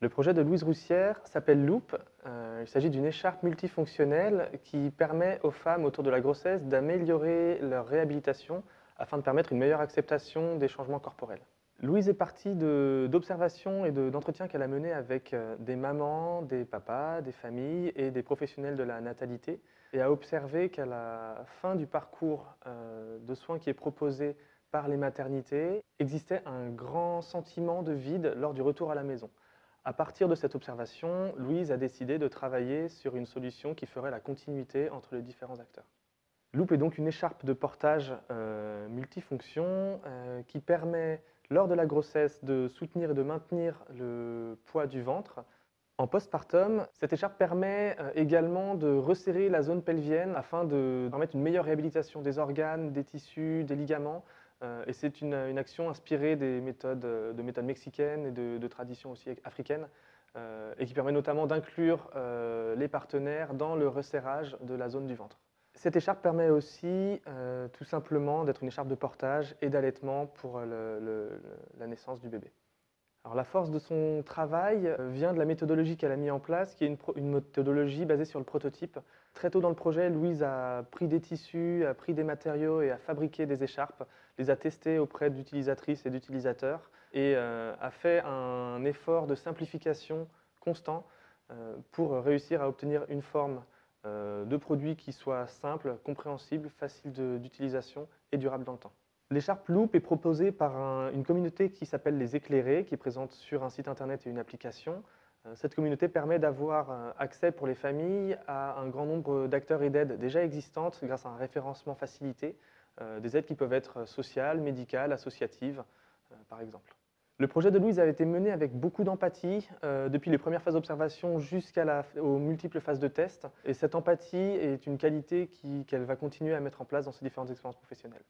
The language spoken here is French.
Le projet de Louise Roussière s'appelle Loop. Il s'agit d'une écharpe multifonctionnelle qui permet aux femmes autour de la grossesse d'améliorer leur réhabilitation afin de permettre une meilleure acceptation des changements corporels. Louise est partie d'observations et d'entretiens qu'elle a menés avec des mamans, des papas, des familles et des professionnels de la natalité et a observé qu'à la fin du parcours de soins qui est proposé par les maternités, existait un grand sentiment de vide lors du retour à la maison. À partir de cette observation, Louise a décidé de travailler sur une solution qui ferait la continuité entre les différents acteurs. Loop est donc une écharpe de portage multifonction qui permet, lors de la grossesse, de soutenir et de maintenir le poids du ventre. En postpartum, cette écharpe permet également de resserrer la zone pelvienne afin de permettre une meilleure réhabilitation des organes, des tissus, des ligaments. Et c'est une action inspirée des méthodes mexicaines et de traditions aussi africaines et qui permet notamment d'inclure les partenaires dans le resserrage de la zone du ventre. Cette écharpe permet aussi tout simplement d'être une écharpe de portage et d'allaitement pour la naissance du bébé. Alors, la force de son travail vient de la méthodologie qu'elle a mise en place, qui est une méthodologie basée sur le prototype. Très tôt dans le projet, Louise a pris des tissus, a pris des matériaux et a fabriqué des écharpes, les a testés auprès d'utilisatrices et d'utilisateurs et a fait un effort de simplification constant pour réussir à obtenir une forme de produit qui soit simple, compréhensible, facile d'utilisation et durable dans le temps. L'écharpe Loop est proposée par une communauté qui s'appelle Les Éclairés, qui est présente sur un site internet et une application. Cette communauté permet d'avoir accès pour les familles à un grand nombre d'acteurs et d'aides déjà existantes grâce à un référencement facilité, des aides qui peuvent être sociales, médicales, associatives, par exemple. Le projet de Louise a été mené avec beaucoup d'empathie, depuis les premières phases d'observation jusqu'aux multiples phases de test. Et cette empathie est une qualité qu'elle va continuer à mettre en place dans ses différentes expériences professionnelles.